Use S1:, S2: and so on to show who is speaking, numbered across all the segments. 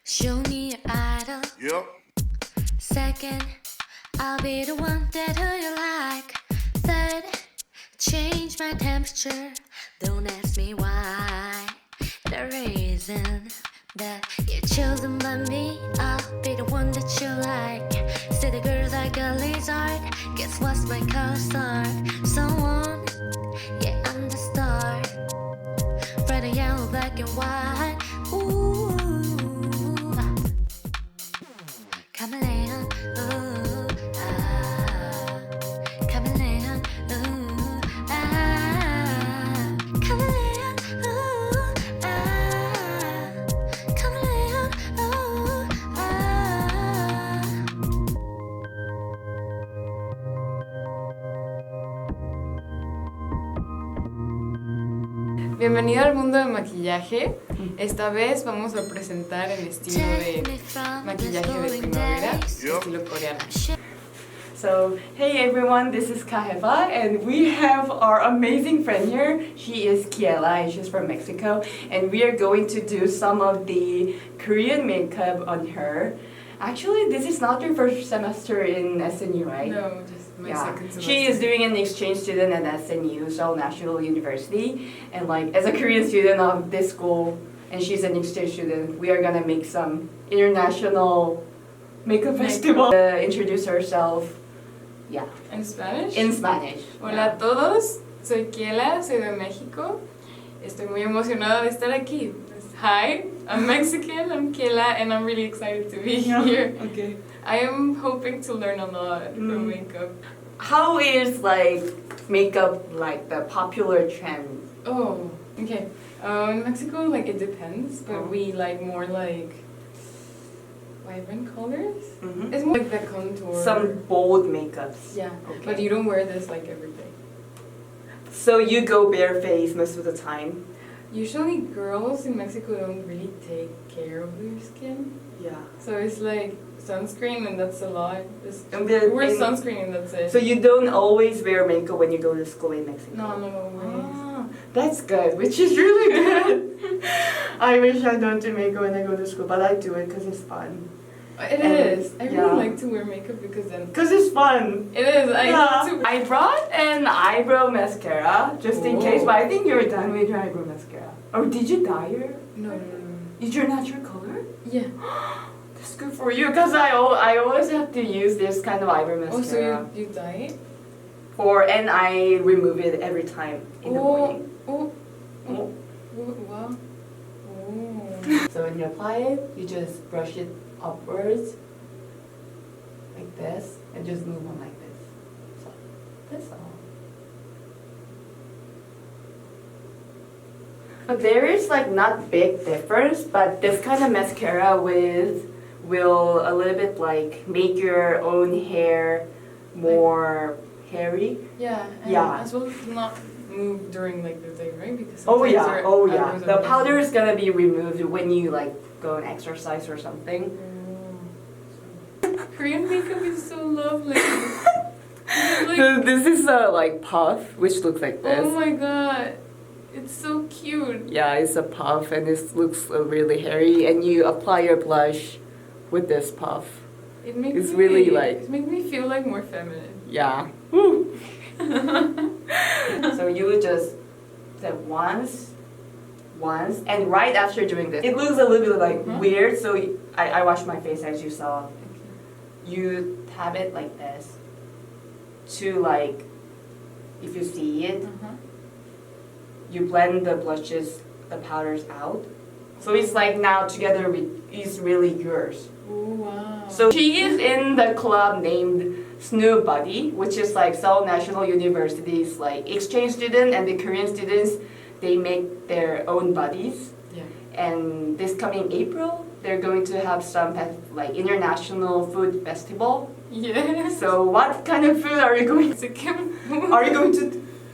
S1: Show me your idol.
S2: Yep.
S1: Second, I'll be the one that who you like. Third, change my temperature. Don't ask me why. The reason that you're chosen by me, I'll be the one that you like. See the girls like a lizard. Guess what's my color star? Someone, yeah, I'm the star. Red and yellow, black and white. Ooh, chameleon. Ooh, ah, chameleon. Ooh, ah, chameleon. Ooh, ah, chameleon. Ooh, ah.
S3: Bienvenido al mundo del maquillaje. Esta vez vamos a presentar el estilo de maquillaje de primavera, estilo coreano.
S4: So, hey everyone, this is Kaheva, and we have our amazing friend here. She is Kiela, and she's from Mexico, and we are going to do some of the Korean makeup on her. Actually, this is not your first semester in SNU, right?
S3: No, just my second semester.
S4: She is doing an exchange student at SNU, Seoul National University, and like as a Korean student of this school, and she's an exchange student, we are gonna make some international makeup festival. Introduce herself, yeah,
S3: ¿En Spanish?
S4: in Spanish.
S3: Hola a todos, soy Kiela, soy de México. Estoy muy emocionada de estar aquí. Hi, I'm Mexican, I'm Kiela, and I'm really excited to be here.
S4: Okay.
S3: I am hoping to learn a lot from makeup.
S4: How is like makeup like the popular trend?
S3: Oh, okay. In Mexico, like it depends, but
S4: Oh.
S3: we like more like vibrant colors.
S4: Mhm.
S3: It's more like the contour.
S4: Some bold makeups.
S3: Yeah,
S4: Okay.
S3: but you don't wear this like every day.
S4: So you go barefaced most of the time?
S3: Usually girls in Mexico don't really take care of their skin.
S4: Yeah.
S3: So it's like sunscreen and that's a lot.
S4: And then-
S3: Wear
S4: and-
S3: sunscreen and that's it.
S4: So you don't always wear makeup when you go to school in Mexico?
S3: No, always.
S4: Ah, that's good, which is really good. I wish I don't do makeup when I go to school, but I do it because it's fun.
S3: It
S4: And-
S3: is. I really
S4: yeah.
S3: like to wear makeup because then
S4: Because it's fun.
S3: it is. I love to.
S4: I brought an eyebrow mascara just in case,
S3: Oh.
S4: but I think you're done with your eyebrow mascara. Or did you dye your?
S3: No.
S4: Is your natural color?
S3: Yeah.
S4: That's good for you, because I always have to use this kind of eyebrow mascara.
S3: Oh, so you dye it?
S4: And I remove it every time in the morning.
S3: Oh.
S4: Oh.
S3: Wow. Oh.
S4: So when you apply it, you just brush it upwards, like this, and just move on like this. So, that's all. But there is like not big difference, but this kind of mascara will a little bit like make your own hair more hairy.
S3: Yeah. And
S4: Yeah.
S3: as well as not move during like the day, right? Because
S4: Oh
S3: sometimes
S4: yeah,
S3: our
S4: oh yeah.
S3: eyebrows
S4: The
S3: are
S4: powder
S3: messy.
S4: is gonna be removed when you like go and exercise or something.
S3: Korean makeup is so lovely. Like,
S4: This is a like puff, which looks like this.
S3: oh my god, it's so cute.
S4: Yeah, it's a puff, and it looks really hairy. And you apply your blush with this puff.
S3: It makes
S4: It's
S3: me,
S4: really, like-
S3: it makes me feel like more feminine.
S4: Yeah. Woo. So you would just step once, and right after doing this, it looks a little bit like
S3: Mhm.
S4: weird. So I wash my face as you saw. You tap it like this to like, if you see it, you blend the blushes, the powders out. So it's like now together it's really yours.
S3: Oh wow.
S4: So she is in the club named Snoop Buddy, which is like Seoul National University's like exchange student, and the Korean students, they make their own buddies.
S3: yeah.
S4: And this coming April, they're going to have some like international food festival.
S3: Yes.
S4: So what kind of food are you going to? Are you going to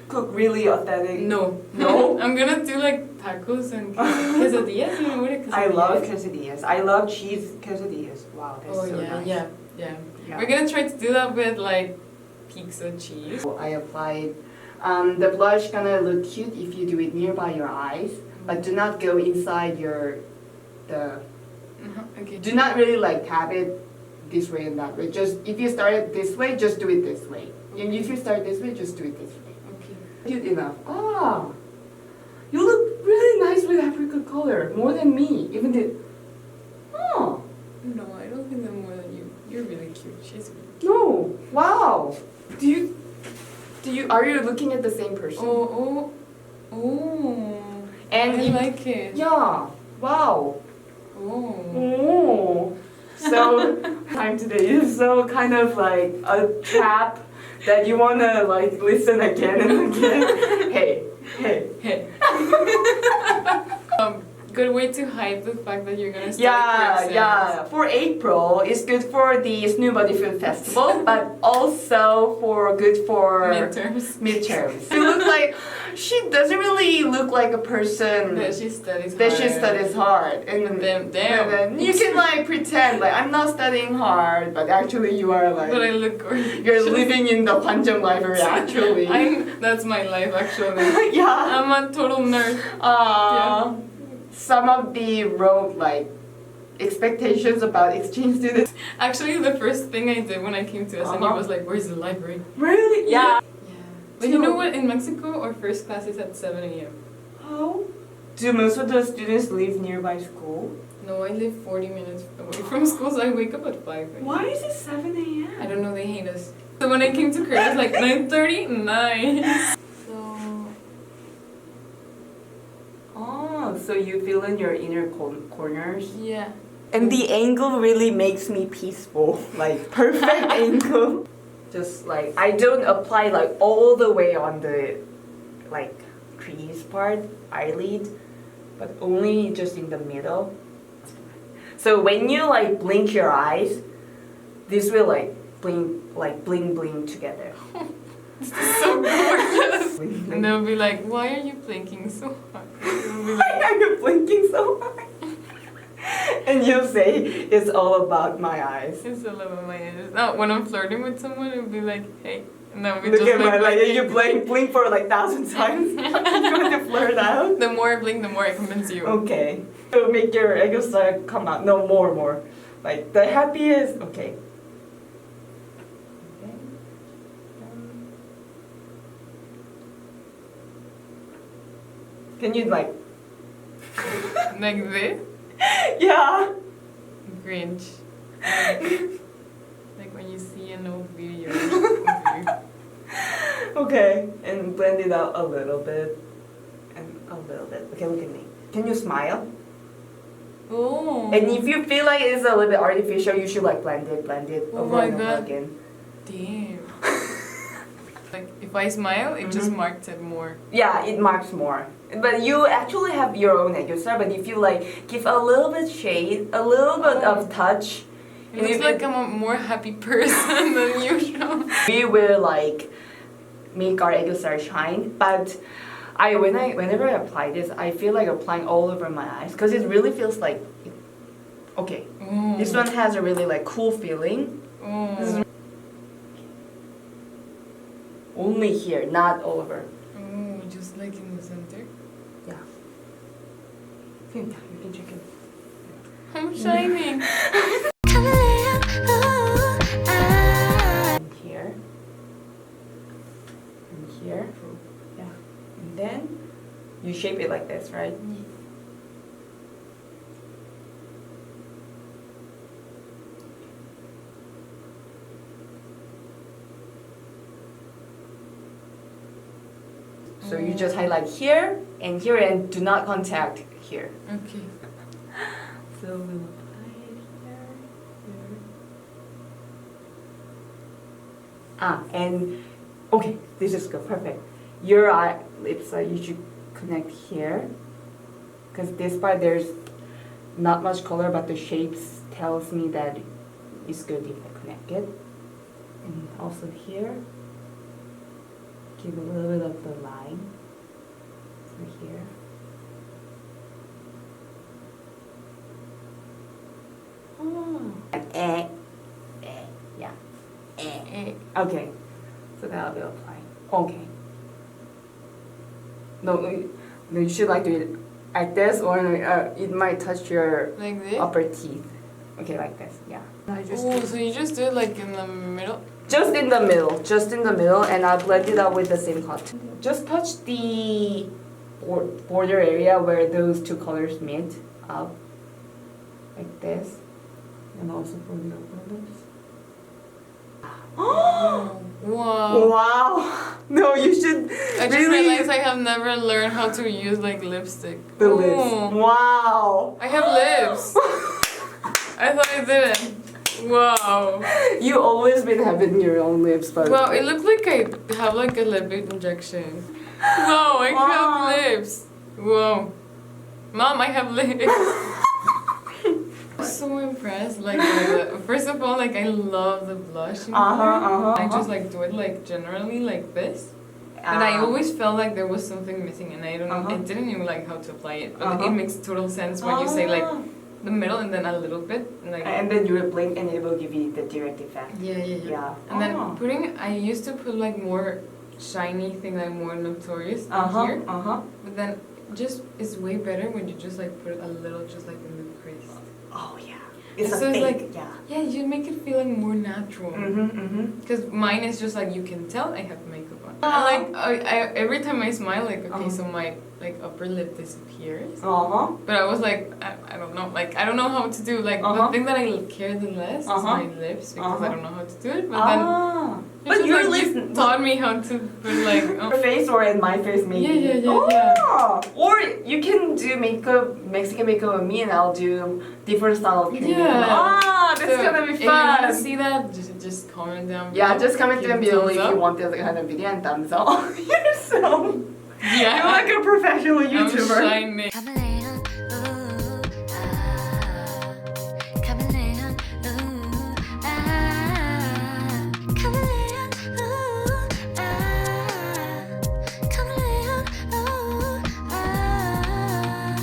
S4: cook really authentic?
S3: No.
S4: No?
S3: I'm gonna do like tacos and quesadillas. You know what a quesadilla
S4: I love
S3: is?
S4: quesadillas. I love cheese quesadillas. Wow, that's
S3: Oh
S4: so
S3: yeah,
S4: nice.
S3: yeah.
S4: Yeah.
S3: We're gonna try to do that with like pizza cheese.
S4: So I applied. The blush gonna look cute if you do it nearby your eyes, but do not go inside the
S3: Okay.
S4: Do not really like tap it this way and that way. Just if you start it this way, just do it this way. And if you start this way, just do it this way.
S3: Okay.
S4: Cute enough. Ah, you look really nice with apricot color, more than me. Even the. Oh.
S3: No, I don't think I'm more than you. You're really cute. She's really cute.
S4: No. Wow. Are you looking at the same person?
S3: Oh.
S4: And
S3: I
S4: you-
S3: like it.
S4: Yeah. Wow.
S3: Oh.
S4: Oh. So time today is so kind of like a trap that you wanna like listen again and again. Hey.
S3: Good way to hide the fact that you're gonna start
S4: Yeah. For April, it's good for the Snow Body Film Festival, but also good for midterms. You look like she doesn't really look like a person
S3: that she studies hard.
S4: And
S3: Damn.
S4: then you can like pretend like I'm not studying hard, but actually you are like.
S3: But I look gorgeous.
S4: You're living in the Panjang library actually.
S3: That's my life actually.
S4: Yeah.
S3: I'm a total nerd.
S4: Yeah. Some of the wrote like expectations about exchange students.
S3: Actually, the first thing I did when I came to SNU was like, where's the library?
S4: Really? Yeah.
S3: But you know what? In Mexico, our first class is at 7 a.m.
S4: How? Do most of the students live nearby school?
S3: No, I live 40 minutes away from school, so I wake up at 5 a.m.
S4: Why is it 7 a.m.?
S3: I don't know, they hate us. So when I came to Korea, it was like 9:30. Nice.
S4: So you feel in your inner corners?
S3: Yeah.
S4: And the angle really makes me peaceful, like perfect angle. Just like, I don't apply like all the way on the like crease part, eyelid, but only just in the middle. So when you like blink your eyes, this will like bling bling together.
S3: So gorgeous. And they'll be like, why are you blinking so hard?
S4: Why are you blinking so hard? And you'll say, it's all about my eyes.
S3: It's all about my eyes. No, when I'm flirting with someone, it'll be like, hey. And then we
S4: Look
S3: just
S4: at my
S3: like
S4: you blink for like 1,000 times. You want to flirt out?
S3: The more I blink, the more I convince you.
S4: Okay. So make your Aegyo Sal come out. No, more. Like the happiest. Okay. Can you like?
S3: Like this?
S4: Yeah.
S3: Grinch. Like when you see an old video of you.
S4: Okay, and blend it out a little bit. And a little bit. Okay, look at me. Can you smile?
S3: Oh.
S4: And if you feel like it's a little bit artificial, you should like blend it
S3: Oh
S4: over
S3: my
S4: and over
S3: God.
S4: again.
S3: Damn. Like if I smile, it just marks it more.
S4: Yeah, it marks more. But you actually have your own Aegyo Sal, but if you like give a little bit shade, a little bit of touch.
S3: It looks like I'm a more happy person than usual.
S4: We will like make our Aegyo Sal shine, but whenever I apply this, I feel like applying all over my eyes because it really feels like okay. This one has a really like cool feeling. Only here, not all over.
S3: Oh, just like in the center.
S4: Yeah. You can check it.
S3: I'm shining.
S4: And here. And here. Yeah. And then you shape it like this, right? So you just highlight here and do not contact here.
S3: Okay.
S4: So we'll apply it here. And okay, this is good, perfect. Your lips, you should connect here. Because this part there's not much color, but the shapes tells me that it's good if I connect it. And also here. Give a little bit of the line. So here. Yeah. Okay. So that'll be applying. Okay. No, you should like do it like this, or it might touch your
S3: Like this?
S4: upper teeth. Okay, like this. Yeah.
S3: Oh, so you just do it like in the middle?
S4: Just in the middle, and I blend it out with the same content. Just touch the border area where those two colors meet up, like this, and also for the upper lips.
S3: Wow.
S4: Wow! No, you should.
S3: I just
S4: really
S3: realized I have never learned how to use like lipstick.
S4: the lips.
S3: Oh,
S4: Wow!
S3: I have lips. I thought I didn't. Wow.
S4: You always been having your own lips, but
S3: Wow, it looks like I have like a lip injection. Wow, I
S4: Wow.
S3: have lips. Wow. Mom, I have lips. I'm so impressed. Like, first of all, like I love the blush in here. I just like do it like generally like this. But I always felt like there was something missing, and I don't know. I didn't even like how to apply it. But it makes total sense when you say like the middle and then a little bit, like.
S4: And then you will blink, and it will give you the direct effect.
S3: Yeah. And then putting, I used to put like more shiny thing, like more notorious here. But then just it's way better when you just like put a little, just like in the crease.
S4: Oh yeah. It's
S3: So
S4: a
S3: it's
S4: thing.
S3: like
S4: Yeah.
S3: you make it feel like more natural. Because mine is just like you can tell I have makeup on. And like I every time I smile, like okay, so my like upper lip disappears. But I was like I don't know, like I don't know how to do like the thing that I care the less is my lips because I don't know how to do it. But then
S4: But your
S3: like,
S4: lips
S3: you taught me how to put like
S4: your face or in my face maybe.
S3: Yeah.
S4: Or you can do makeup, Mexican makeup with me, and I'll do different style of makeup.
S3: Yeah.
S4: That's
S3: So,
S4: gonna be
S3: if you want to
S4: fun.
S3: see that, just comment down below.
S4: Yeah, just comment down
S3: Give
S4: below
S3: thumbs
S4: if
S3: up.
S4: you want this kind of video and thumbs up. You're
S3: Yeah.
S4: like a professional
S3: I'm
S4: YouTuber.
S3: shiny.
S1: Come